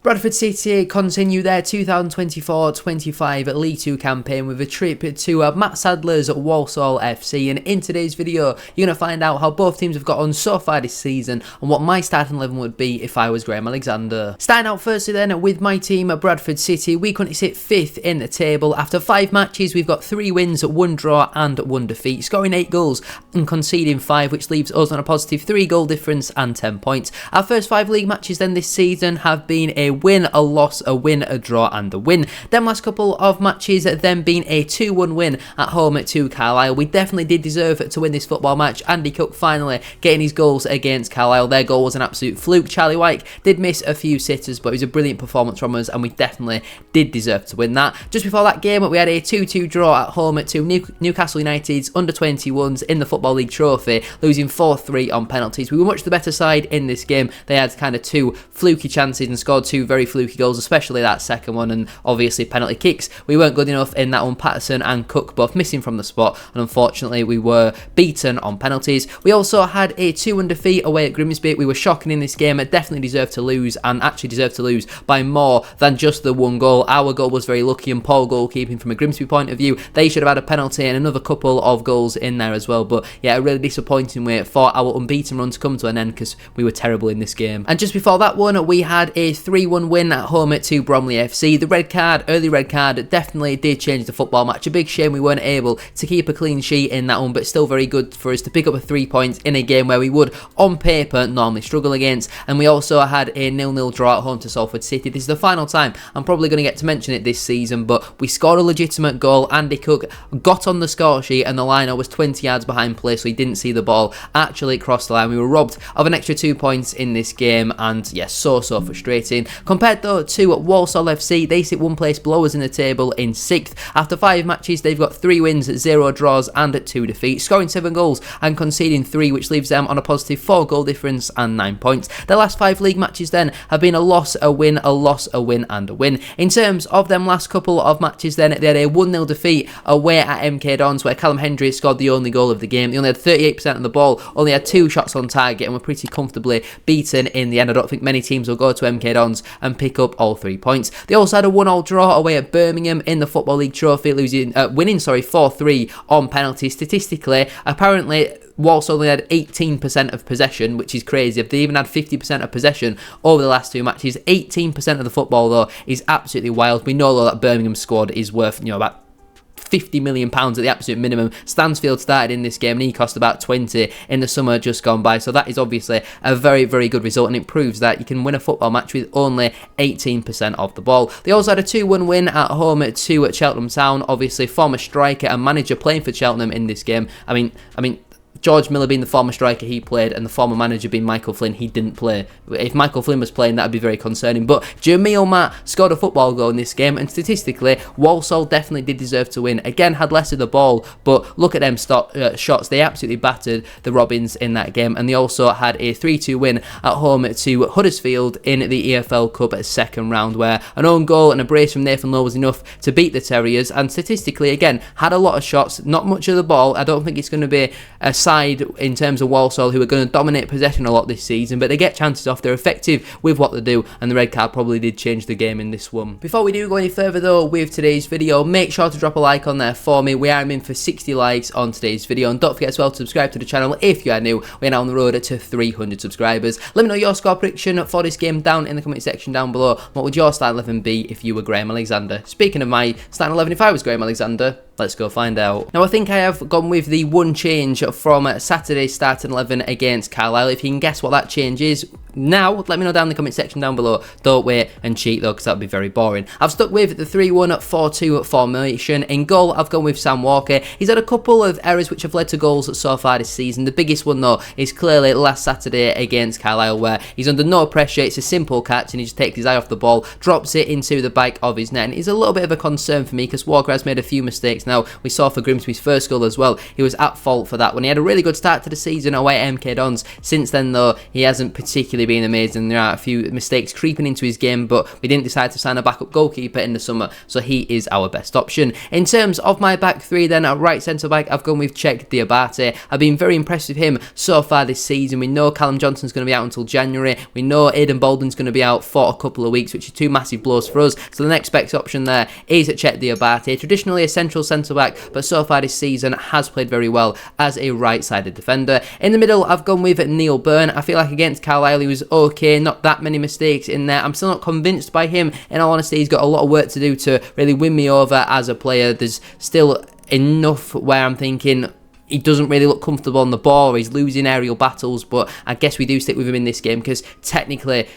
Bradford City continue their 2024-25 League 2 campaign with a trip to Matt Sadler's Walsall FC, and in today's video you're going to find out how both teams have got on so far this season and what my starting 11 would be if I was Graham Alexander. Starting out firstly then with my team at Bradford City, we currently sit 5th in the table. After 5 matches we've got 3 wins, 1 draw and 1 defeat, scoring 8 goals and conceding 5, which leaves us on a positive 3 goal difference and 10 points. Our first 5 league matches then this season have been a win, a loss, a win, a draw and a win. Them last couple of matches then being a 2-1 win at home to Carlisle. We definitely did deserve to win this football match. Andy Cook finally getting his goals against Carlisle. Their goal was an absolute fluke. Charlie White did miss a few sitters, but it was a brilliant performance from us and we definitely did deserve to win that. Just before that game we had a 2-2 draw at home to Newcastle United's under-21s in the Football League Trophy, losing 4-3 on penalties. We were much the better side in this game. They had kind of 2 fluky chances and scored 2 very fluky goals, especially that second one, and obviously penalty kicks. We weren't good enough in that one. Patterson and Cook both missing from the spot, and unfortunately we were beaten on penalties. We also had a 2-1 defeat away at Grimsby. We were shocking in this game. It definitely deserved to lose, and actually deserved to lose by more than just the 1 goal. Our goal was very lucky and poor goalkeeping from a Grimsby point of view. They should have had a penalty and another couple of goals in there as well, but yeah, a really disappointing way for our unbeaten run to come to an end because we were terrible in this game. And just before that one we had a 3-1 win at home to Bromley FC. The red card, early red card, definitely did change the football match. A big shame we weren't able to keep a clean sheet in that one, but still very good for us to pick up a 3 points in a game where we would on paper normally struggle against. And we also had a 0-0 draw at home to Salford City. This is the final time I'm probably going to get to mention it this season, but we scored a legitimate goal. Andy Cook got on the score sheet and the liner was 20 yards behind play, so he didn't see the ball actually cross the line. We were robbed of an extra 2 points in this game, and yes, so frustrating. Compared though to Walsall FC, they sit 1 place below us in the table in 6th. After 5 matches they've got 3 wins, 0 draws and 2 defeats, scoring 7 goals and conceding 3, which leaves them on a positive 4 goal difference and 9 points. Their last 5 league matches then have been a loss, a win, a loss, a win and a win. In terms of them last couple of matches then, they had a 1-0 defeat away at MK Dons where Callum Hendry scored the only goal of the game. They only had 38% of the ball, only had 2 shots on target and were pretty comfortably beaten in the end. I don't think many teams will go to MK Dons and pick up all 3 points. They also had a 1-1 draw away at Birmingham in the Football League Trophy, winning 4-3 on penalties. Statistically, apparently Walsall only had 18% of possession, which is crazy. If they even had 50% of possession over the last 2 matches, 18% of the football though is absolutely wild. We know though that Birmingham squad is worth about £50 million at the absolute minimum. Stansfield started in this game and he cost about 20 in the summer just gone by, so that is obviously a very good result, and it proves that you can win a football match with only 18% of the ball. They also had a 2-1 win at home to Cheltenham Town. Obviously former striker and manager playing for Cheltenham in this game. I mean George Miller being the former striker, he played, and the former manager being Michael Flynn, he didn't play. If Michael Flynn was playing, that would be very concerning. But Jamil Matt scored a football goal in this game, and statistically, Walsall definitely did deserve to win. Again, had less of the ball, but look at them shots. They absolutely battered the Robins in that game, and they also had a 3-2 win at home to Huddersfield in the EFL Cup at 2nd round, where an own goal and a brace from Nathan Lowe was enough to beat the Terriers, and statistically, again, had a lot of shots, not much of the ball. I don't think it's going to be a side in terms of Walsall who are going to dominate possession a lot this season, but they get chances off. They're effective with what they do, and the red card probably did change the game in this one. Before we do go any further though with today's video, make sure to drop a like on there for me. We are aiming for 60 likes on today's video, and don't forget as well to subscribe to the channel if you are new. We're now on the road to 300 subscribers. Let me know your score prediction for this game down in the comment section down below. What would your starting 11 be if you were Graham Alexander? Speaking of my starting 11 if I was Graham Alexander, let's go find out. Now I think I have gone with the one change from Saturday's starting 11 against Carlisle. If you can guess what that change is now, let me know down in the comment section down below. Don't wait and cheat though, because that would be very boring. I've stuck with the 3-1-4-2 formation. In goal I've gone with Sam Walker. He's had a couple of errors which have led to goals so far this season. The biggest one though is clearly last Saturday against Carlisle, where he's under no pressure. It's a simple catch and he just takes his eye off the ball, drops it into the back of his net, and it's a little bit of a concern for me because Walker has made a few mistakes Now, we saw for Grimsby's first goal as well, he was at fault for that when he had a really good start to the season away at MK Dons. Since then, though, he hasn't particularly been amazing. There are a few mistakes creeping into his game, but we didn't decide to sign a backup goalkeeper in the summer, so he is our best option. In terms of my back three, then, at right centre-back, I've gone with Czech Diabate. I've been very impressed with him so far this season. We know Callum Johnson's going to be out until January. We know Aidan Bolden's going to be out for a couple of weeks, which is two massive blows for us. So the next best option there is Czech Diabate. Traditionally a central centre-back, but so far this season has played very well as a right-sided defender. In the middle, I've gone with Neil Byrne. I feel like against Carlisle, he was okay, not that many mistakes in there. I'm still not convinced by him. In all honesty, he's got a lot of work to do to really win me over as a player. There's still enough where I'm thinking he doesn't really look comfortable on the ball, or he's losing aerial battles, but I guess we do stick with him in this game because technically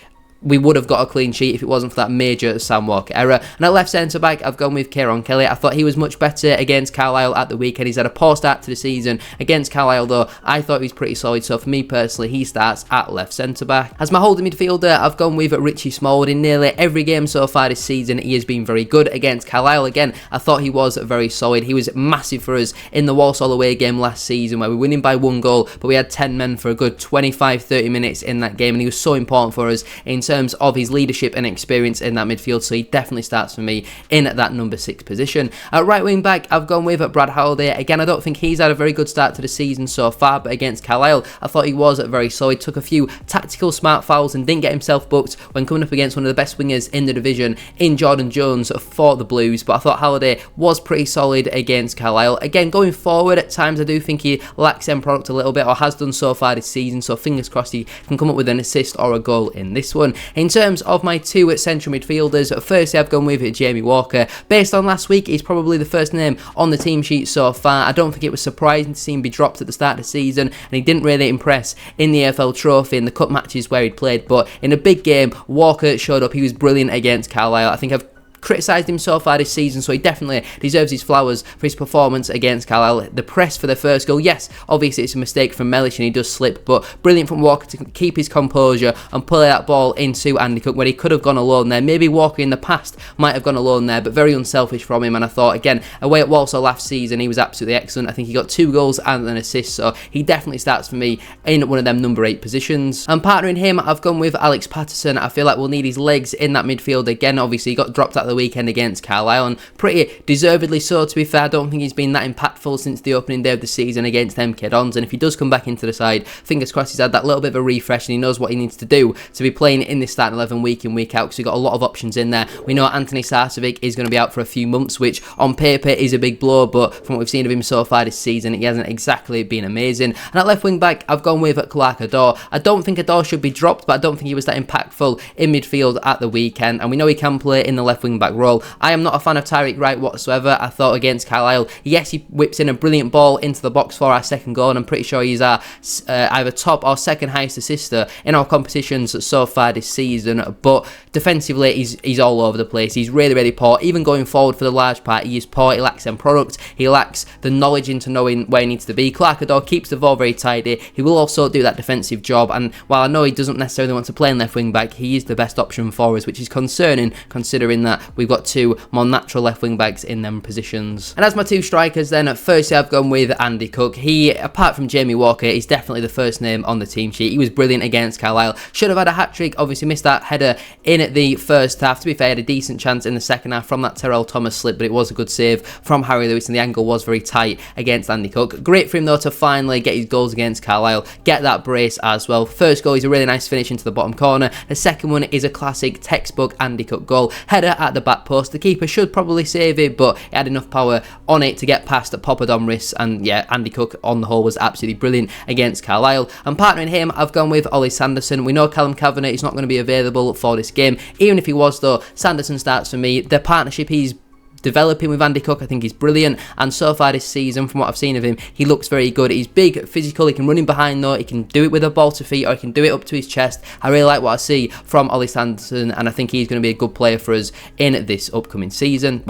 we would have got a clean sheet if it wasn't for that major Sam Walker error. And at left centre-back, I've gone with Kieran Kelly. I thought he was much better against Carlisle at the weekend. He's had a poor start to the season. Against Carlisle, though, I thought he was pretty solid. So for me personally, he starts at left centre-back. As my holding midfielder, I've gone with Richie Smallwood. In nearly every game so far this season, he has been very good. Against Carlisle, again, I thought he was very solid. He was massive for us in the Walsall away game last season, where we were winning by 1 goal, but we had 10 men for a good 25-30 minutes in that game, and he was so important for us in terms of his leadership and experience in that midfield, so he definitely starts for me in that number 6 position. At right wing back, I've gone with Brad Halliday. Again, I don't think he's had a very good start to the season so far, but against Carlisle, I thought he was very solid. Took a few tactical smart fouls and didn't get himself booked when coming up against one of the best wingers in the division in Jordan Jones for the Blues, but I thought Halliday was pretty solid against Carlisle. Again, going forward, at times I do think he lacks end product a little bit, or has done so far this season, so fingers crossed he can come up with an assist or a goal in this one. In terms of my two central midfielders, firstly I've gone with Jamie Walker. Based on last week, he's probably the first name on the team sheet so far. I don't think it was surprising to see him be dropped at the start of the season, and he didn't really impress in the AFL Trophy in the cup matches where he'd played, but in a big game, Walker showed up. He was brilliant against Carlisle. I think I've criticised him so far this season, so he definitely deserves his flowers for his performance against Carlisle. The press for the first goal, yes, obviously it's a mistake from Mellish and he does slip, but brilliant from Walker to keep his composure and play that ball into Andy Cook where he could have gone alone there. Maybe Walker in the past might have gone alone there, but very unselfish from him. And I thought, again, away at Walsall last season, he was absolutely excellent. I think he got 2 goals and an assist, so he definitely starts for me in one of them number 8 positions. And partnering him, I've gone with Alex Patterson. I feel like we'll need his legs in that midfield again. Obviously, he got dropped at the weekend against Carlisle, and pretty deservedly so, to be fair. I don't think he's been that impactful since the opening day of the season against MK Dons, and if he does come back into the side, fingers crossed he's had that little bit of a refresh and he knows what he needs to do to be playing in this starting 11 week in, week out, because we've got a lot of options in there. We know Anthony Sarcevic is going to be out for a few months, which on paper is a big blow, but from what we've seen of him so far this season, he hasn't exactly been amazing. And at left wing back, I've gone with Clark Adore. I don't think Adore should be dropped, but I don't think he was that impactful in midfield at the weekend, and we know he can play in the left wing back role. I am not a fan of Tyreek Wright whatsoever. I thought against Carlisle, yes, he whips in a brilliant ball into the box for our second goal, and I'm pretty sure he's our either top or second highest assister in our competitions so far this season, but defensively he's all over the place. He's really, really poor. Even going forward for the large part, he is poor. He lacks end product. He lacks the knowledge into knowing where he needs to be. Clark Adore keeps the ball very tidy. He will also do that defensive job, and while I know he doesn't necessarily want to play in left wing back, he is the best option for us, which is concerning considering that we've got 2 more natural left wing backs in them positions. And as my 2 strikers then, firstly I've gone with Andy Cook. He, apart from Jamie Walker, is definitely the first name on the team sheet. He was brilliant against Carlisle. Should have had a hat-trick, obviously missed that header in the first half. To be fair, he had a decent chance in the second half from that Terrell Thomas slip, but it was a good save from Harry Lewis, and the angle was very tight against Andy Cook. Great for him though to finally get his goals against Carlisle, get that brace as well. First goal is a really nice finish into the bottom corner. The second one is a classic textbook Andy Cook goal. Header at the back post. The keeper should probably save it, but it had enough power on it to get past Papadomris, and yeah, Andy Cook on the whole was absolutely brilliant against Carlisle. And partnering him, I've gone with Ollie Sanderson. We know Callum Kavanagh is not going to be available for this game. Even if he was though, Sanderson starts for me. The partnership he's developing with Andy Cook, I think he's brilliant, and so far this season, from what I've seen of him, he looks very good. He's big, physical, he can run in behind though, he can do it with a ball to feet, or he can do it up to his chest. I really like what I see from Ollie Sanderson, and I think he's going to be a good player for us in this upcoming season,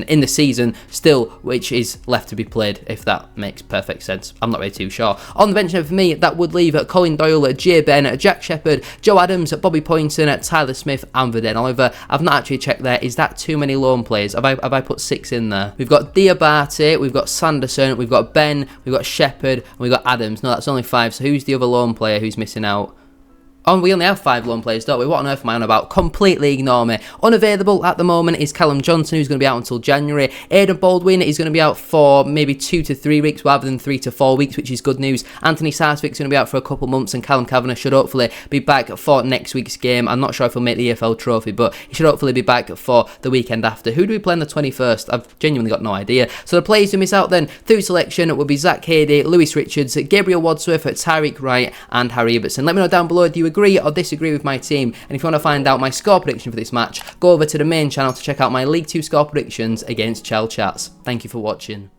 in the season still, which is left to be played, if that makes perfect sense. I'm not really too sure. On the bench for me, that would leave Colin Doyle, Jay Ben, Jack Shepherd, Joe Adams, Bobby Poynton, Tyler Smith, and Verden Oliver. I've not actually checked there. Is that too many loan players? I've I put 6 in there? We've got Diabate, we've got Sanderson, we've got Ben, we've got Shepherd, and we've got Adams. No, that's only 5. So who's the other lone player who's missing out? Oh, we only have 5 lone players, don't we? What on earth am I on about? Completely ignore me. Unavailable at the moment is Callum Johnson, who's going to be out until January. Aidan Baldwin is going to be out for maybe 2 to 3 weeks rather than 3 to 4 weeks, which is good news. Anthony Sarsfick's going to be out for a couple months, and Callum Kavanagh should hopefully be back for next week's game. I'm not sure if he'll make the EFL trophy, but he should hopefully be back for the weekend after. Who do we play on the 21st? I've genuinely got no idea. So the players who miss out then through selection will be Zach Hady, Lewis Richards, Gabriel Wadsworth, Tyreek Wright, and Harry Ibbotson. Let me know down below, do you agree or disagree with my team? And if you want to find out my score prediction for this match, go over to the main channel to check out my League 2 score predictions against Chelsea Chats. Thank you for watching.